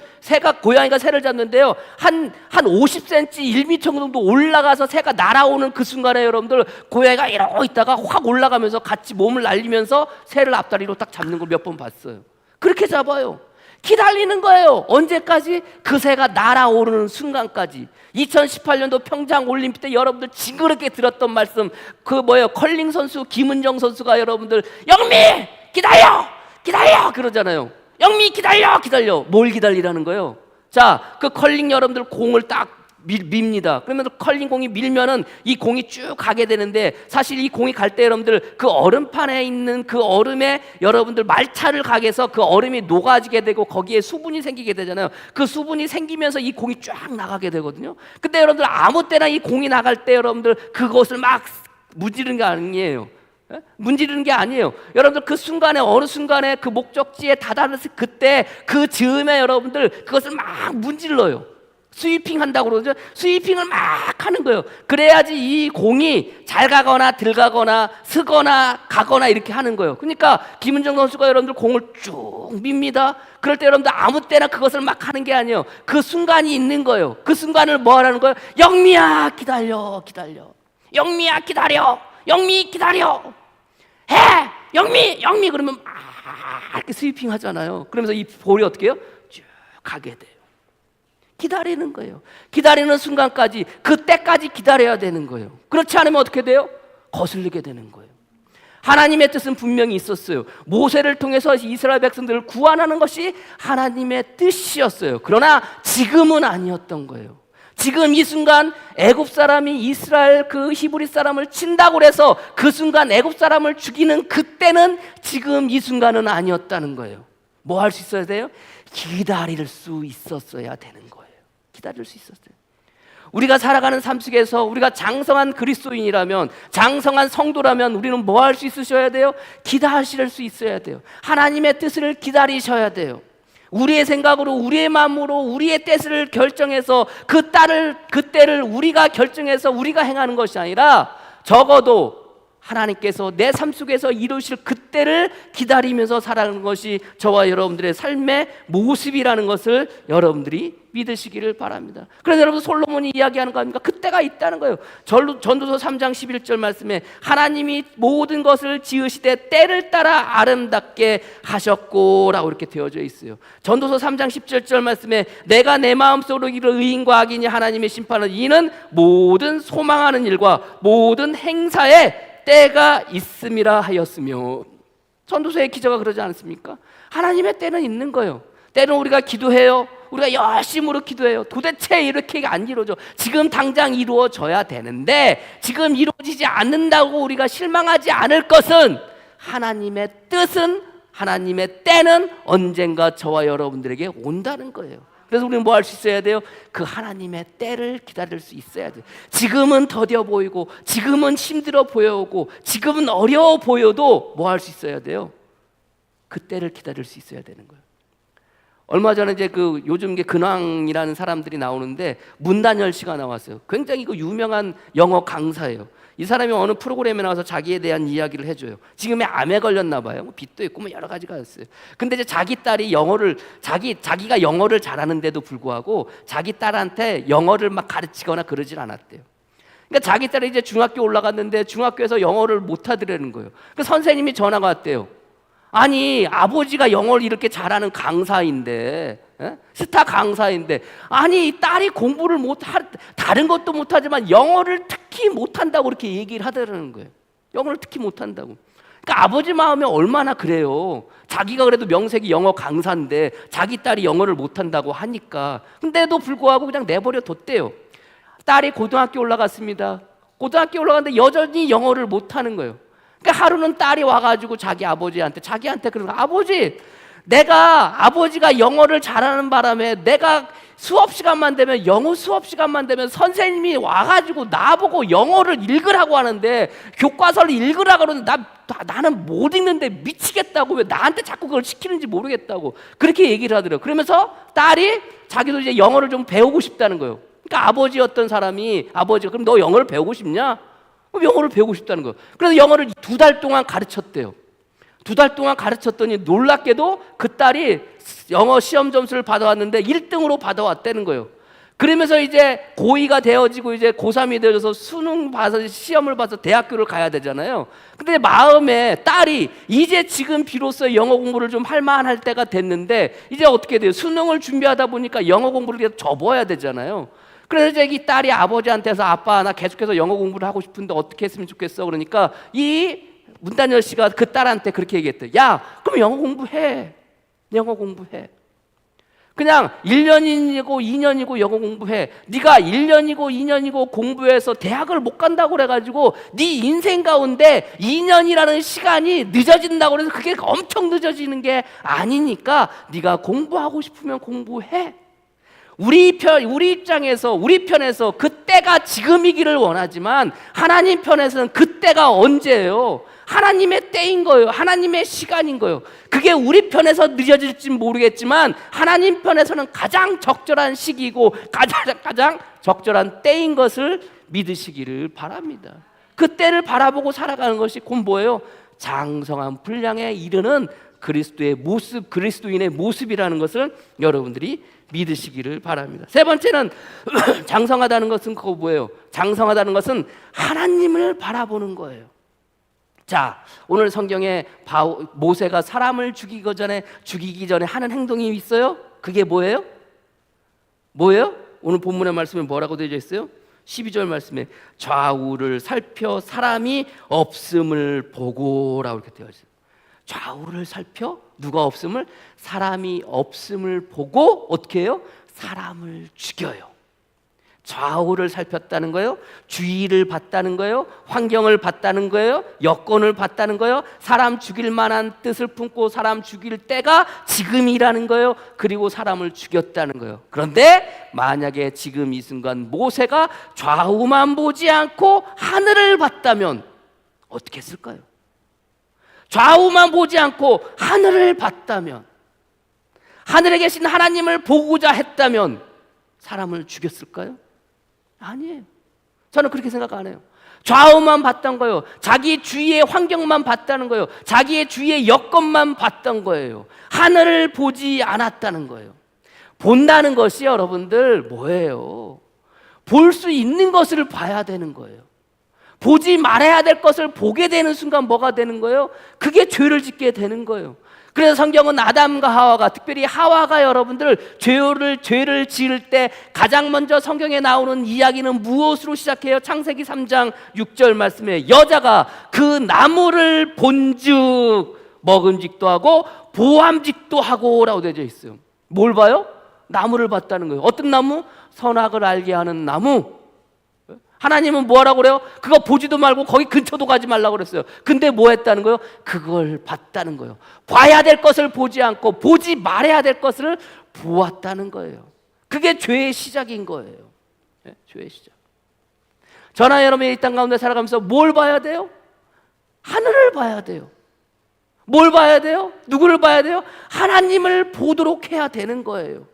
고양이가 새를 잡는데요, 한 50cm, 1m 정도 올라가서 새가 날아오는 그 순간에 여러분들, 고양이가 이러고 있다가 확 올라가면서 같이 몸을 날리면서 새를 앞다리로 딱 잡는 걸 몇 번 봤어요. 그렇게 잡아요. 기다리는 거예요. 언제까지? 그 새가 날아오르는 순간까지. 2018년도 평창 올림픽 때 여러분들 징그럽게 들었던 말씀, 컬링 선수 김은정 선수가 여러분들, 영미 기다려 그러잖아요. 영미 기다려. 뭘 기다리라는 거예요? 자, 그 컬링 여러분들 공을 딱 밉니다. 그러면 컬링공이 밀면은 이 공이 쭉 가게 되는데, 사실 이 공이 갈 때 여러분들 그 얼음판에 있는 그 얼음에 여러분들 말차를 가게해서 그 얼음이 녹아지게 되고 거기에 수분이 생기게 되잖아요. 그 수분이 생기면서 이 공이 쫙 나가게 되거든요. 근데 여러분들 아무 때나 이 공이 나갈 때 여러분들 그것을 막 문지르는 게 아니에요. 문지르는 게 아니에요. 여러분들 그 순간에, 어느 순간에 그 목적지에 다다르는 그때 그 즈음에 여러분들 그것을 막 문질러요. 스위핑 한다고 그러죠. 스위핑을 막 하는 거예요. 그래야지 이 공이 잘 가거나 들어가거나 서거나 가거나 이렇게 하는 거예요. 그러니까 김은정 선수가 여러분들 공을 쭉 밉니다. 그럴 때 여러분들 아무 때나 그것을 막 하는 게 아니에요. 그 순간이 있는 거예요. 그 순간을 뭐 하라는 거예요? 영미야 기다려, 기다려. 영미야 기다려, 영미 기다려. 해, 영미 그러면 이렇게 스위핑 하잖아요. 그러면서 이 볼이 어떻게 해요? 쭉 가게 돼요. 기다리는 거예요. 기다리는 순간까지, 그때까지 기다려야 되는 거예요. 그렇지 않으면 어떻게 돼요? 거슬리게 되는 거예요. 하나님의 뜻은 분명히 있었어요. 모세를 통해서 이스라엘 백성들을 구원하는 것이 하나님의 뜻이었어요. 그러나 지금은 아니었던 거예요. 지금 이 순간 애굽 사람이 이스라엘 그 히브리 사람을 친다고 해서 그 순간 애굽 사람을 죽이는 그때는 지금 이 순간은 아니었다는 거예요. 뭐 할 수 있어야 돼요? 기다릴 수 있었어야 되는 거예요. 기다릴 수 있었어요. 우리가 살아가는 삶 속에서 우리가 장성한 그리스도인이라면, 장성한 성도라면 우리는 뭐 할 수 있으셔야 돼요? 기다리실 수 있어야 돼요. 하나님의 뜻을 기다리셔야 돼요. 우리의 생각으로, 우리의 마음으로, 우리의 뜻을 결정해서 그 때를 우리가 결정해서 우리가 행하는 것이 아니라, 적어도 하나님께서 내 삶 속에서 이루실 그때를 기다리면서 살아가는 것이 저와 여러분들의 삶의 모습이라는 것을 여러분들이 믿으시기를 바랍니다. 그래서 여러분, 솔로몬이 이야기하는 거 아닙니까? 그때가 있다는 거예요. 전도서 3장 11절 말씀에 하나님이 모든 것을 지으시되 때를 따라 아름답게 하셨고 라고 이렇게 되어져 있어요. 전도서 3장 17절 말씀에 내가 내 마음속으로 이를 의인과 악인이 하나님의 심판을, 이는 모든 소망하는 일과 모든 행사에 때가 있음이라 하였으며. 전도서의 기자가 그러지 않습니까? 하나님의 때는 있는 거예요. 때는 우리가 기도해요. 우리가 열심으로 기도해요. 도대체 이렇게 안 이루어져. 지금 당장 이루어져야 되는데 지금 이루어지지 않는다고 우리가 실망하지 않을 것은, 하나님의 뜻은, 하나님의 때는 언젠가 저와 여러분들에게 온다는 거예요. 그래서 우리는 뭐 할 수 있어야 돼요? 그 하나님의 때를 기다릴 수 있어야 돼요. 지금은 더뎌 보이고, 지금은 힘들어 보여오고, 지금은 어려워 보여도 뭐 할 수 있어야 돼요? 그 때를 기다릴 수 있어야 되는 거예요. 얼마 전에 이제 그 요즘 근황이라는 사람들이 나오는데, 문단열 씨가 나왔어요. 굉장히 그 유명한 영어 강사예요. 이 사람이 어느 프로그램에 나와서 자기에 대한 이야기를 해줘요. 지금에 암에 걸렸나 봐요. 뭐 빚도 있고 뭐 여러 가지가 있어요. 근데 이제 자기 딸이 자기가 영어를 잘하는데도 불구하고 자기 딸한테 영어를 막 가르치거나 그러질 않았대요. 그러니까 자기 딸이 이제 중학교 올라갔는데 중학교에서 영어를 못 하더라는 거예요. 그 선생님이 전화가 왔대요. 아니, 아버지가 영어를 이렇게 잘하는 강사인데, 스타 강사인데, 아니 딸이 공부를 다른 것도 못하지만 영어를 특히 못한다고 그렇게 얘기를 하더라는 거예요. 영어를 특히 못한다고. 그러니까 아버지 마음이 얼마나 그래요. 자기가 그래도 명색이 영어 강사인데 자기 딸이 영어를 못한다고 하니까. 근데도 불구하고 그냥 내버려 뒀대요. 딸이 고등학교 올라갔습니다. 고등학교 올라갔는데 여전히 영어를 못하는 거예요. 그러니까 하루는 딸이 와가지고 자기한테 그러는 거야. 아버지, 내가 아버지가 영어를 잘하는 바람에 내가 수업 시간만 되면, 영어 수업 시간만 되면 선생님이 와가지고 나보고 영어를 읽으라고 하는데, 교과서를 읽으라고 그러는데 나는 못 읽는데 미치겠다고, 왜 나한테 자꾸 그걸 시키는지 모르겠다고 그렇게 얘기를 하더라고요. 그러면서 딸이 자기도 이제 영어를 좀 배우고 싶다는 거예요. 그러니까 아버지였던 사람이, 아버지가 그럼 너 영어를 배우고 싶냐? 영어를 배우고 싶다는 거예요. 그래서 영어를 2달 동안 가르쳤대요. 2달 동안 가르쳤더니 놀랍게도 그 딸이 영어 시험 점수를 받아왔는데 1등으로 받아왔다는 거예요. 그러면서 이제 고2가 되어지고 이제 고3이 되어서 수능 봐서 시험을 봐서 대학교를 가야 되잖아요. 근데 마음에 딸이 이제 지금 비로소 영어 공부를 좀 할 만할 때가 됐는데, 이제 어떻게 돼요? 수능을 준비하다 보니까 영어 공부를 계속 접어야 되잖아요. 그래서 이제 이 딸이 아버지한테서, 아빠 나 계속해서 영어 공부를 하고 싶은데 어떻게 했으면 좋겠어. 그러니까 이 문단열 씨가 그 딸한테 그렇게 얘기했대. 야, 그럼 영어 공부해. 영어 공부해. 그냥 1년이고 2년이고 영어 공부해. 네가 1년이고 2년이고 공부해서 대학을 못 간다고 그래가지고 네 인생 가운데 2년이라는 시간이 늦어진다고 그래서 그게 엄청 늦어지는 게 아니니까 네가 공부하고 싶으면 공부해. 우리 입장에서, 우리 편에서 그때가 지금이기를 원하지만 하나님 편에서는 그때가 언제예요? 하나님의 때인 거예요. 하나님의 시간인 거예요. 그게 우리 편에서 늦어질지 모르겠지만 하나님 편에서는 가장 적절한 시기이고 가장 적절한 때인 것을 믿으시기를 바랍니다. 그때를 바라보고 살아가는 것이 공부예요. 장성한 분량에 이르는 그리스도의 모습, 그리스도인의 모습이라는 것을 여러분들이 믿으시기를 바랍니다. 세 번째는 장성하다는 것은 그거 뭐예요? 장성하다는 것은 하나님을 바라보는 거예요. 자, 오늘 성경에 모세가 사람을 죽이기 전에 하는 행동이 있어요. 그게 뭐예요? 뭐예요? 오늘 본문의 말씀에 뭐라고 되어 있어요? 12절 말씀에 좌우를 살펴 사람이 없음을 보고라고 이렇게 되어 있어요. 좌우를 살펴 누가 없음을, 사람이 없음을 보고 어떻게 해요? 사람을 죽여요. 좌우를 살폈다는 거예요. 주의를 봤다는 거예요. 환경을 봤다는 거예요. 여건을 봤다는 거예요. 사람 죽일 만한 뜻을 품고 사람 죽일 때가 지금이라는 거예요. 그리고 사람을 죽였다는 거예요. 그런데 만약에 지금 이 순간 모세가 좌우만 보지 않고 하늘을 봤다면 어떻게 했을까요? 좌우만 보지 않고 하늘을 봤다면, 하늘에 계신 하나님을 보고자 했다면 사람을 죽였을까요? 아니에요. 저는 그렇게 생각 안 해요. 좌우만 봤던 거예요. 자기 주위의 환경만 봤다는 거예요. 자기의 주위의 여건만 봤던 거예요. 하늘을 보지 않았다는 거예요. 본다는 것이 여러분들 뭐예요? 볼 수 있는 것을 봐야 되는 거예요. 보지 말아야 될 것을 보게 되는 순간 뭐가 되는 거예요? 그게 죄를 짓게 되는 거예요. 그래서 성경은 아담과 하와가, 특별히 하와가 여러분들 죄를 지을 때 가장 먼저 성경에 나오는 이야기는 무엇으로 시작해요? 창세기 3장 6절 말씀에 여자가 그 나무를 본즉 먹음직도 하고 보암직도 하고 라고 되어 있어요. 뭘 봐요? 나무를 봤다는 거예요. 어떤 나무? 선악을 알게 하는 나무. 하나님은 뭐 하라고 그래요? 그거 보지도 말고 거기 근처도 가지 말라고 그랬어요. 근데 뭐 했다는 거예요? 그걸 봤다는 거예요. 봐야 될 것을 보지 않고 보지 말아야 될 것을 보았다는 거예요. 그게 죄의 시작인 거예요. 네? 죄의 시작. 저나 여러분이 이 땅 가운데 살아가면서 뭘 봐야 돼요? 하늘을 봐야 돼요. 뭘 봐야 돼요? 누구를 봐야 돼요? 하나님을 보도록 해야 되는 거예요.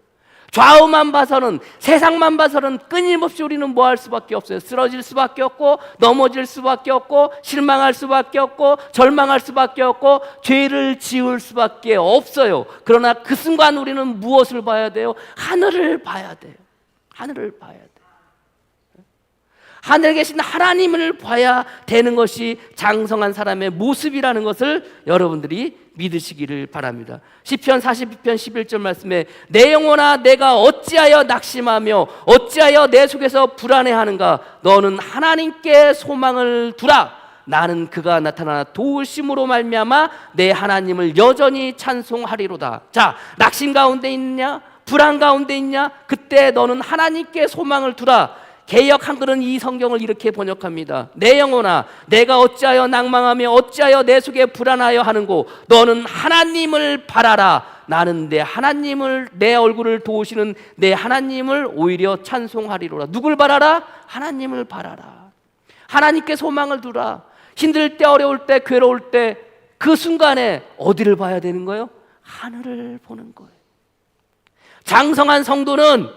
좌우만 봐서는, 세상만 봐서는 끊임없이 우리는 뭐 할 수밖에 없어요. 쓰러질 수밖에 없고, 넘어질 수밖에 없고, 실망할 수밖에 없고, 절망할 수밖에 없고, 죄를 지을 수밖에 없어요. 그러나 그 순간 우리는 무엇을 봐야 돼요? 하늘을 봐야 돼요. 하늘을 봐야 돼요. 하늘에 계신 하나님을 봐야 되는 것이 장성한 사람의 모습이라는 것을 여러분들이 믿으시기를 바랍니다. 시편 42편 11절 말씀에 내 영혼아 내가 어찌하여 낙심하며 어찌하여 내 속에서 불안해하는가? 너는 하나님께 소망을 두라. 나는 그가 나타나 도우심으로 말미암아 내 하나님을 여전히 찬송하리로다. 자, 낙심 가운데 있냐? 불안 가운데 있냐? 그때 너는 하나님께 소망을 두라. 개역 한글은 이 성경을 이렇게 번역합니다. 내 영혼아 내가 어찌하여 낭망하며 어찌하여 내 속에 불안하여 하는고 너는 하나님을 바라라. 나는 내 얼굴을 도우시는 내 하나님을 오히려 찬송하리로라. 누굴 바라라? 하나님을 바라라. 하나님께 소망을 두라. 힘들 때, 어려울 때, 괴로울 때 그 순간에 어디를 봐야 되는 거예요? 하늘을 보는 거예요. 장성한 성도는,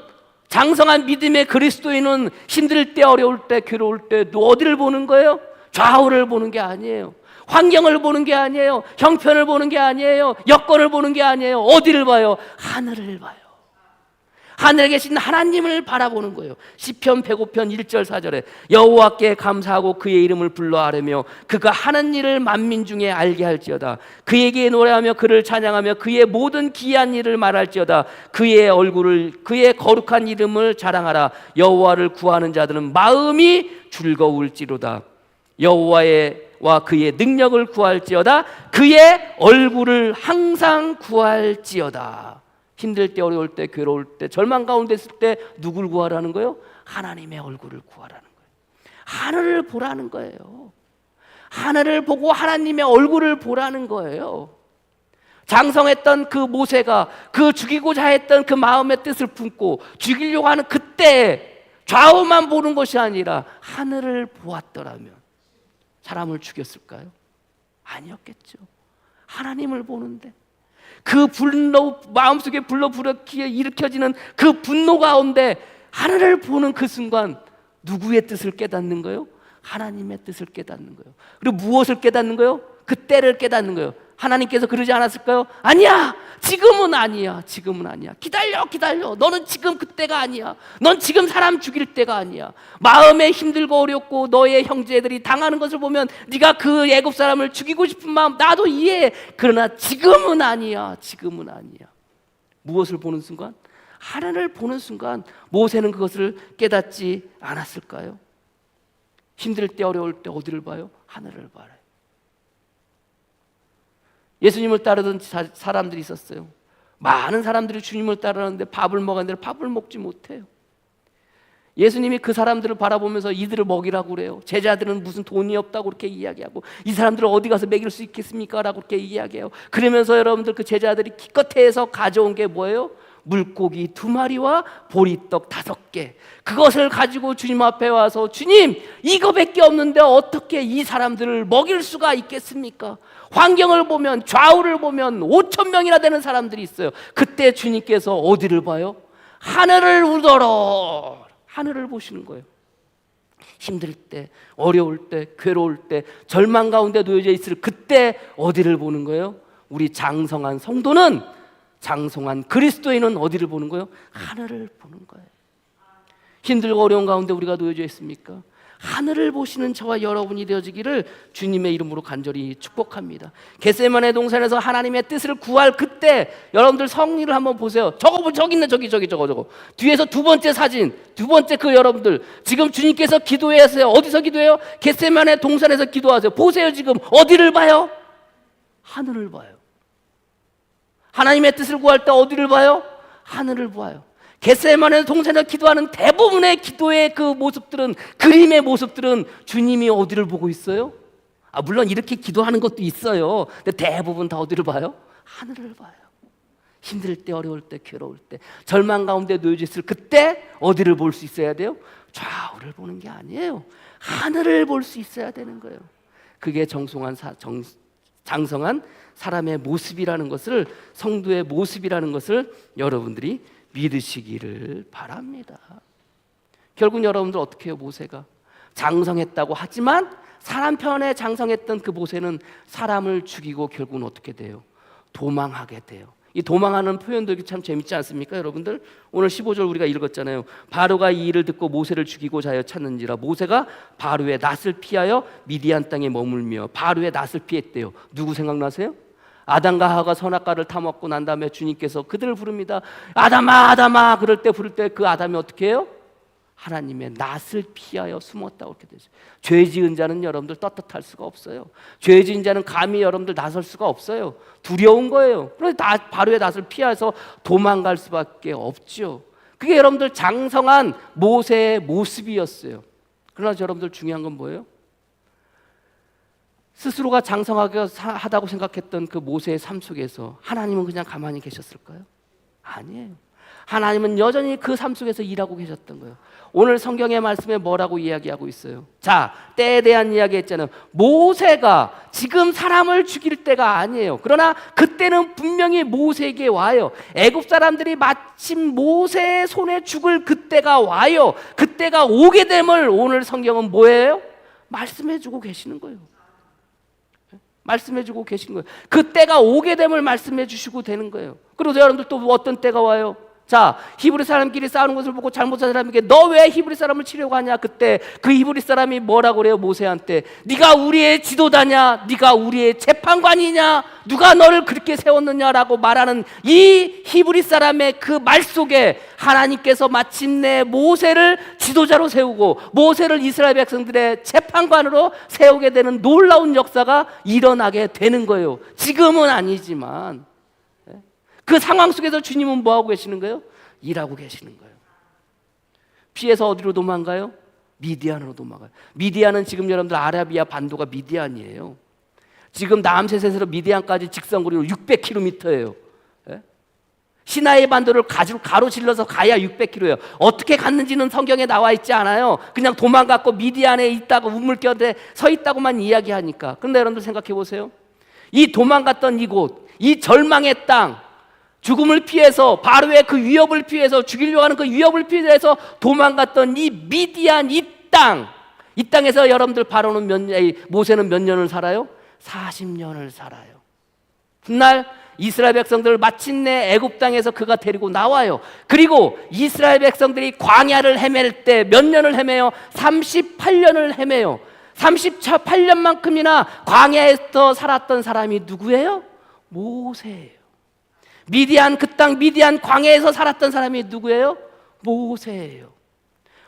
장성한 믿음의 그리스도인은 힘들 때, 어려울 때, 괴로울 때 어디를 보는 거예요? 좌우를 보는 게 아니에요. 환경을 보는 게 아니에요. 형편을 보는 게 아니에요. 여건을 보는 게 아니에요. 어디를 봐요? 하늘을 봐요. 하늘에 계신 하나님을 바라보는 거예요. 시편 105편 1절 4절에 여호와께 감사하고 그의 이름을 불러 아뢰며 그가 하는 일을 만민 중에 알게 할지어다. 그에게 노래하며 그를 찬양하며 그의 모든 기이한 일을 말할지어다. 그의 거룩한 이름을 자랑하라. 여호와를 구하는 자들은 마음이 즐거울지로다. 여호와와 그의 능력을 구할지어다. 그의 얼굴을 항상 구할지어다. 힘들 때, 어려울 때, 괴로울 때, 절망 가운데 있을 때 누굴 구하라는 거예요? 하나님의 얼굴을 구하라는 거예요. 하늘을 보라는 거예요. 하늘을 보고 하나님의 얼굴을 보라는 거예요. 장성했던 그 모세가 그 죽이고자 했던 그 마음의 뜻을 품고 죽이려고 하는 그때 좌우만 보는 것이 아니라 하늘을 보았더라면 사람을 죽였을까요? 아니었겠죠. 하나님을 보는데 그 분노, 마음속에 불러부르기에 일으켜지는 그 분노 가운데 하늘을 보는 그 순간 누구의 뜻을 깨닫는 거예요? 하나님의 뜻을 깨닫는 거예요. 그리고 무엇을 깨닫는 거예요? 그 때를 깨닫는 거예요. 하나님께서 그러지 않았을까요? 아니야, 지금은 아니야, 지금은 아니야. 기다려, 기다려. 너는 지금 그때가 아니야. 넌 지금 사람 죽일 때가 아니야. 마음에 힘들고 어렵고 너의 형제들이 당하는 것을 보면 네가 그 애굽 사람을 죽이고 싶은 마음 나도 이해해. 그러나 지금은 아니야, 지금은 아니야. 무엇을 보는 순간? 하늘을 보는 순간 모세는 그것을 깨닫지 않았을까요? 힘들 때, 어려울 때 어디를 봐요? 하늘을 봐요. 예수님을 따르던 사람들이 있었어요. 많은 사람들이 주님을 따르는데 밥을 먹었는데 밥을 먹지 못해요. 예수님이 그 사람들을 바라보면서 이들을 먹이라고 그래요. 제자들은 무슨 돈이 없다고 그렇게 이야기하고 이 사람들을 어디 가서 먹일 수 있겠습니까? 라고 그렇게 이야기해요. 그러면서 여러분들 그 제자들이 기껏해서 가져온 게 뭐예요? 물고기 2마리와 보리떡 5개. 그것을 가지고 주님 앞에 와서 주님, 이거밖에 없는데 어떻게 이 사람들을 먹일 수가 있겠습니까? 환경을 보면, 좌우를 보면 5,000명이나 되는 사람들이 있어요. 그때 주님께서 어디를 봐요? 하늘을 우러러 하늘을 보시는 거예요. 힘들 때, 어려울 때, 괴로울 때, 절망 가운데 놓여져 있을 그때 어디를 보는 거예요? 우리 장성한 성도는, 장성한 그리스도인은 어디를 보는 거예요? 하늘을 보는 거예요. 힘들고 어려운 가운데 우리가 놓여져 있습니까? 하늘을 보시는 저와 여러분이 되어지기를 주님의 이름으로 간절히 축복합니다. 겟세마네 동산에서 하나님의 뜻을 구할 그때 여러분들 성리를 한번 보세요. 저기 있네, 저기 저거. 뒤에서 2번째 사진, 2번째 그 여러분들 지금 주님께서 기도하세요. 어디서 기도해요? 겟세마네 동산에서 기도하세요. 보세요. 지금 어디를 봐요? 하늘을 봐요. 하나님의 뜻을 구할 때 어디를 봐요? 하늘을 봐요. 겟세마네 동산에서 기도하는 대부분의 기도의 그 모습들은, 그림의 모습들은 주님이 어디를 보고 있어요? 물론 이렇게 기도하는 것도 있어요. 근데 대부분 다 어디를 봐요? 하늘을 봐요. 힘들 때, 어려울 때, 괴로울 때, 절망 가운데 놓여져 있을 그때 어디를 볼 수 있어야 돼요? 좌우를 보는 게 아니에요. 하늘을 볼 수 있어야 되는 거예요. 그게 장성한 사람의 모습이라는 것을, 성도의 모습이라는 것을 여러분들이 믿으시기를 바랍니다. 결국 여러분들 어떻게 해요? 모세가 장성했다고 하지만 사람 편에 장성했던 그 모세는 사람을 죽이고 결국은 어떻게 돼요? 도망하게 돼요. 이 도망하는 표현도 참 재밌지 않습니까, 여러분들? 오늘 15절 우리가 읽었잖아요. 바로가 이 일을 듣고 모세를 죽이고자 하여 찾는지라. 모세가 바로의 낯을 피하여 미디안 땅에 머물며. 바로의 낯을 피했대요. 누구 생각나세요? 아담과 하와가 선악과를 타먹고 난 다음에 주님께서 그들을 부릅니다. 아담아, 아담아. 그럴 때 부를 때 그 아담이 어떻게 해요? 하나님의 낯을 피하여 숨었다고 그렇게 되죠. 죄 지은 자는 여러분들 떳떳할 수가 없어요. 죄 지은 자는 감히 여러분들 나설 수가 없어요. 두려운 거예요. 그래서 바로의 낯을 피해서 도망갈 수밖에 없죠. 그게 여러분들 장성한 모세의 모습이었어요. 그러나 여러분들 중요한 건 뭐예요? 스스로가 장성하게 하다고 생각했던 그 모세의 삶 속에서 하나님은 그냥 가만히 계셨을까요? 아니에요. 하나님은 여전히 그 삶 속에서 일하고 계셨던 거예요. 오늘 성경의 말씀에 뭐라고 이야기하고 있어요? 자, 때에 대한 이야기 했잖아요. 모세가 지금 사람을 죽일 때가 아니에요. 그러나 그때는 분명히 모세에게 와요. 애굽 사람들이 마침 모세의 손에 죽을 그때가 와요. 그때가 오게 됨을 오늘 성경은 뭐예요? 말씀해주고 계시는 거예요. 말씀해주고 계신 거예요. 그 때가 오게 됨을 말씀해주시고 되는 거예요. 그리고 여러분들 또 어떤 때가 와요? 자, 히브리 사람끼리 싸우는 것을 보고 잘못한 사람에게 너 왜 히브리 사람을 치려고 하냐? 그때 그 히브리 사람이 뭐라고 그래요? 모세한테 네가 우리의 지도자냐? 네가 우리의 재판관이냐? 누가 너를 그렇게 세웠느냐라고 말하는 이 히브리 사람의 그 말 속에 하나님께서 마침내 모세를 지도자로 세우고 모세를 이스라엘 백성들의 재판관으로 세우게 되는 놀라운 역사가 일어나게 되는 거예요. 지금은 아니지만 그 상황 속에서 주님은 뭐하고 계시는 거예요? 일하고 계시는 거예요. 피해서 어디로 도망가요? 미디안으로 도망가요. 미디안은 지금 여러분들 아라비아 반도가 미디안이에요. 지금 남셋에서 미디안까지 직선거리로 600km예요. 시나이 반도를 가로질러서 가야 600km예요. 어떻게 갔는지는 성경에 나와 있지 않아요. 그냥 도망갔고 미디안에 있다가 우물곁에 서 있다고만 이야기하니까. 그런데 여러분들 생각해 보세요. 이 도망갔던 이곳, 이 절망의 땅, 죽음을 피해서 바로의 그 위협을 피해서 죽이려고 하는 그 위협을 피해서 도망갔던 이 미디안 이 땅에서 여러분들 모세는 몇 년을 살아요? 40년을 살아요. 훗날 이스라엘 백성들을 마침내 애굽 땅에서 그가 데리고 나와요. 그리고 이스라엘 백성들이 광야를 헤맬 때 몇 년을 헤매요? 38년을 헤매요. 38년만큼이나 광야에서 살았던 사람이 누구예요? 모세예요. 미디안 그 땅 미디안 광야에서 살았던 사람이 누구예요? 모세예요.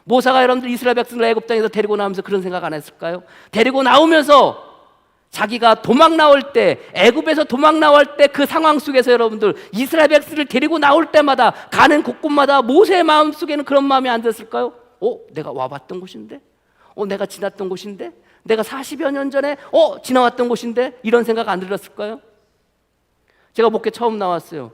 모세가 여러분들 이스라엘 백성들 애굽 땅에서 데리고 나오면서 그런 생각 안 했을까요? 데리고 나오면서 자기가 도망 나올 때, 애굽에서 도망 나올 때 그 상황 속에서 여러분들 이스라엘 백성을 데리고 나올 때마다 가는 곳곳마다 모세의 마음 속에는 그런 마음이 안 들었을까요? 내가 와봤던 곳인데? 내가 지났던 곳인데? 내가 40여 년 전에 지나왔던 곳인데? 이런 생각 안 들었을까요? 제가 목회 처음 나왔어요.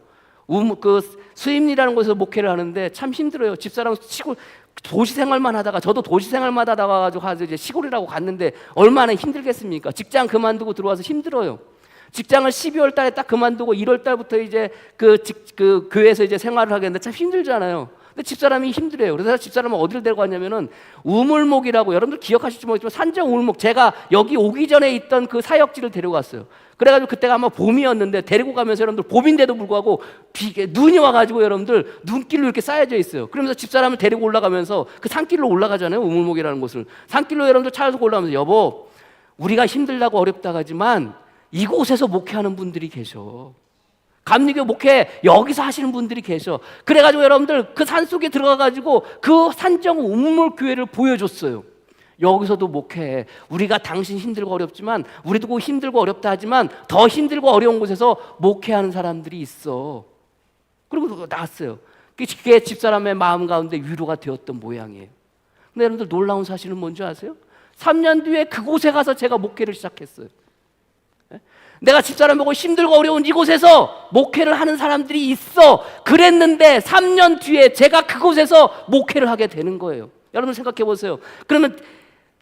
수임리라는 곳에서 목회를 하는데 참 힘들어요. 집사람 시골 도시 생활만 하다가, 저도 도시 생활만 하다가 이제 시골이라고 갔는데 얼마나 힘들겠습니까? 직장 그만두고 들어와서 힘들어요. 직장을 12월 달에 딱 그만두고 1월 달부터 이제 그 교회에서 이제 생활을 하겠는데 참 힘들잖아요. 근데 집사람이 힘들어요. 그래서 집사람은 어디를 데리고 갔냐면은 우물목이라고, 여러분들 기억하실지 모르겠지만 산정 우물목, 제가 여기 오기 전에 있던 그 사역지를 데려갔어요. 그래가지고 그때가 아마 봄이었는데 데리고 가면서 여러분들 봄인데도 불구하고 눈이 와가지고 여러분들 눈길로 이렇게 쌓여져 있어요. 그러면서 집사람을 데리고 올라가면서 그 산길로 올라가잖아요. 우물목이라는 곳을 산길로 여러분들 차에서 올라가면서 여보, 우리가 힘들다고 어렵다고 하지만 이곳에서 목회하는 분들이 계셔. 감리교 목회 여기서 하시는 분들이 계셔. 그래가지고 여러분들 그 산속에 들어가가지고 그 산정 우물교회를 보여줬어요. 여기서도 목회해. 우리가 당신 힘들고 어렵지만, 우리도 힘들고 어렵다 하지만 더 힘들고 어려운 곳에서 목회하는 사람들이 있어. 그리고 나왔어요. 그게 집사람의 마음 가운데 위로가 되었던 모양이에요. 근데 여러분들 놀라운 사실은 뭔지 아세요? 3년 뒤에 그곳에 가서 제가 목회를 시작했어요. 내가 집사람 보고 힘들고 어려운 이곳에서 목회를 하는 사람들이 있어. 그랬는데 3년 뒤에 제가 그곳에서 목회를 하게 되는 거예요. 여러분 생각해 보세요. 그러면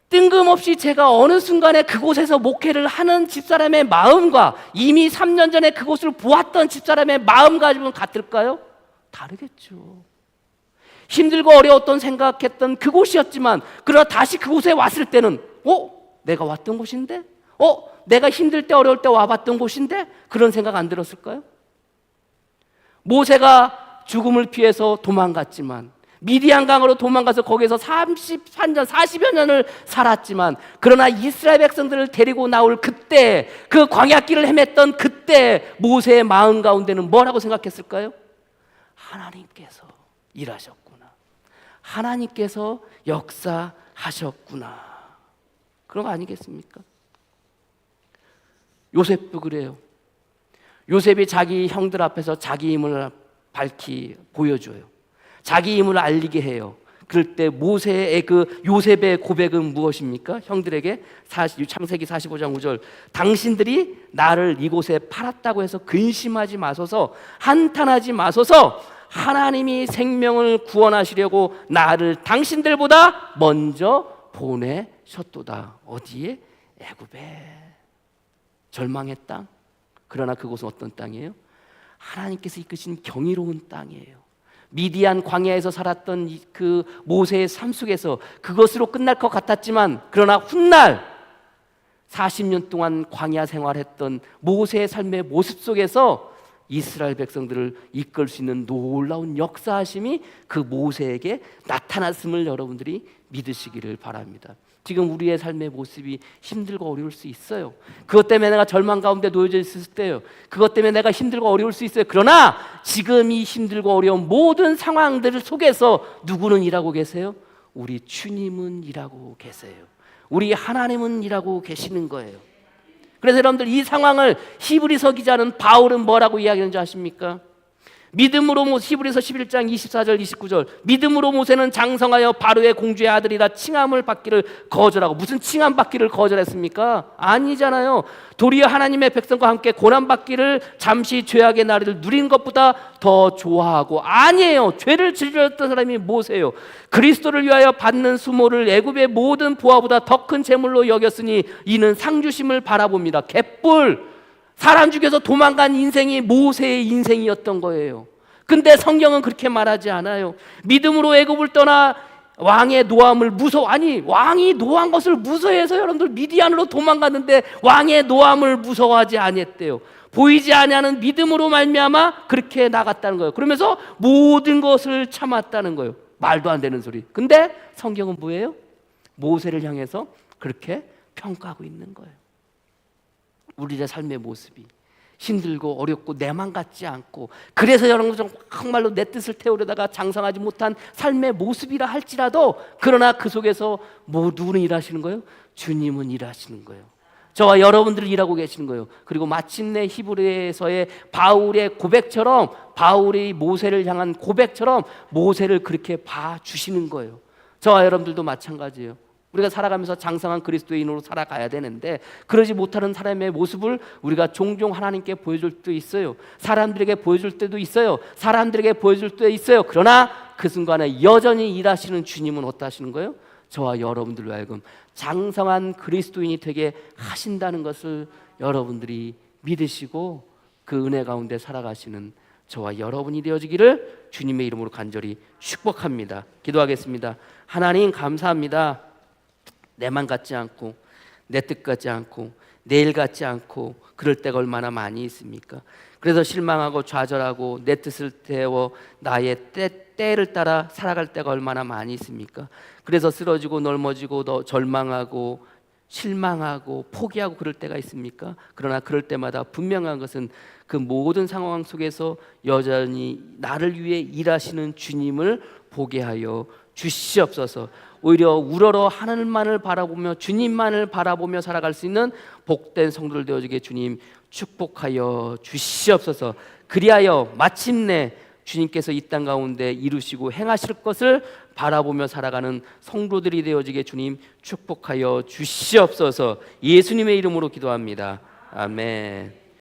뜬금없이 제가 어느 순간에 그곳에서 목회를 하는 집사람의 마음과 이미 3년 전에 그곳을 보았던 집사람의 마음가짐은 같을까요? 다르겠죠. 힘들고 어려웠던 생각했던 그곳이었지만, 그러나 다시 그곳에 왔을 때는 내가 왔던 곳인데? 내가 힘들 때 어려울 때 와봤던 곳인데? 그런 생각 안 들었을까요? 모세가 죽음을 피해서 도망갔지만, 미디안 강으로 도망가서 거기서 33년, 40여 년을 살았지만, 그러나 이스라엘 백성들을 데리고 나올 그때, 그 광야길을 헤맸던 그때 모세의 마음 가운데는 뭐라고 생각했을까요? 하나님께서 일하셨구나. 하나님께서 역사하셨구나. 그런 거 아니겠습니까? 요셉도 그래요. 요셉이 자기 형들 앞에서 자기 힘을 보여줘요. 자기 힘을 알리게 해요. 그럴 때 모세의 그 요셉의 고백은 무엇입니까? 형들에게 창세기 45장 5절, 당신들이 나를 이곳에 팔았다고 해서 근심하지 마소서, 한탄하지 마소서. 하나님이 생명을 구원하시려고 나를 당신들보다 먼저 보내셨도다. 어디에? 애굽에. 절망의 땅. 그러나 그곳은 어떤 땅이에요? 하나님께서 이끄신 경이로운 땅이에요. 미디안 광야에서 살았던 그 모세의 삶 속에서 그것으로 끝날 것 같았지만, 그러나 훗날 40년 동안 광야 생활했던 모세의 삶의 모습 속에서 이스라엘 백성들을 이끌 수 있는 놀라운 역사하심이 그 모세에게 나타났음을 여러분들이 믿으시기를 바랍니다. 지금 우리의 삶의 모습이 힘들고 어려울 수 있어요. 그것 때문에 내가 절망 가운데 놓여져 있을 때요. 그것 때문에 내가 힘들고 어려울 수 있어요. 그러나 지금 이 힘들고 어려운 모든 상황들 속에서 누구는 일하고 계세요? 우리 주님은 일하고 계세요. 우리 하나님은 일하고 계시는 거예요. 그래서 여러분들 이 상황을 히브리서 기자는 바울은 뭐라고 이야기하는지 아십니까? 믿음으로 히브리서 11장 24절 29절 믿음으로 모세는 장성하여 바로의 공주의 아들이라 칭함을 받기를 거절하고, 무슨 칭함 받기를 거절했습니까? 아니잖아요. 도리어 하나님의 백성과 함께 고난 받기를 잠시 죄악의 나라를 누린 것보다 더 좋아하고, 아니에요. 죄를 저질렀던 사람이 모세예요. 그리스도를 위하여 받는 수모를 애굽의 모든 보화보다 더 큰 재물로 여겼으니 이는 상주심을 바라봅니다. 갯불, 사람 죽여서 도망간 인생이 모세의 인생이었던 거예요. 근데 성경은 그렇게 말하지 않아요. 믿음으로 애굽을 떠나 왕의 노함을 왕이 노한 것을 무서워해서 여러분들 미디안으로 도망갔는데 왕의 노함을 무서워하지 아니했대요. 보이지 아니하는 믿음으로 말미암아 그렇게 나갔다는 거예요. 그러면서 모든 것을 참았다는 거예요. 말도 안 되는 소리. 근데 성경은 뭐예요? 모세를 향해서 그렇게 평가하고 있는 거예요. 우리의 삶의 모습이 힘들고 어렵고 내만 같지 않고, 그래서 여러분 정말로 내 뜻을 태우려다가 장성하지 못한 삶의 모습이라 할지라도, 그러나 그 속에서 누구는 일하시는 거예요? 주님은 일하시는 거예요. 저와 여러분들을 일하고 계시는 거예요. 그리고 마침내 히브리서의 바울의 고백처럼, 바울이 모세를 향한 고백처럼 모세를 그렇게 봐주시는 거예요. 저와 여러분들도 마찬가지예요. 우리가 살아가면서 장성한 그리스도인으로 살아가야 되는데, 그러지 못하는 사람의 모습을 우리가 종종 하나님께 보여줄 때도 있어요. 사람들에게 보여줄 때도 있어요. 사람들에게 보여줄 때도 있어요. 그러나 그 순간에 여전히 일하시는 주님은 어떠하시는 거예요? 저와 여러분들로 하여금 장성한 그리스도인이 되게 하신다는 것을 여러분들이 믿으시고 그 은혜 가운데 살아가시는 저와 여러분이 되어지기를 주님의 이름으로 간절히 축복합니다. 기도하겠습니다. 하나님 감사합니다. 내만 같지 않고 내 뜻 같지 않고 내일 같지 않고 그럴 때가 얼마나 많이 있습니까? 그래서 실망하고 좌절하고 내 뜻을 태워 나의 때를 따라 살아갈 때가 얼마나 많이 있습니까? 그래서 쓰러지고 넘어지고 절망하고 실망하고 포기하고 그럴 때가 있습니까? 그러나 그럴 때마다 분명한 것은 그 모든 상황 속에서 여전히 나를 위해 일하시는 주님을 보게 하여 주시옵소서. 오히려 우러러 하늘만을 바라보며 주님만을 바라보며 살아갈 수 있는 복된 성도들 되어지게 주님 축복하여 주시옵소서. 그리하여 마침내 주님께서 이 땅 가운데 이루시고 행하실 것을 바라보며 살아가는 성도들이 되어지게 주님 축복하여 주시옵소서. 예수님의 이름으로 기도합니다. 아멘.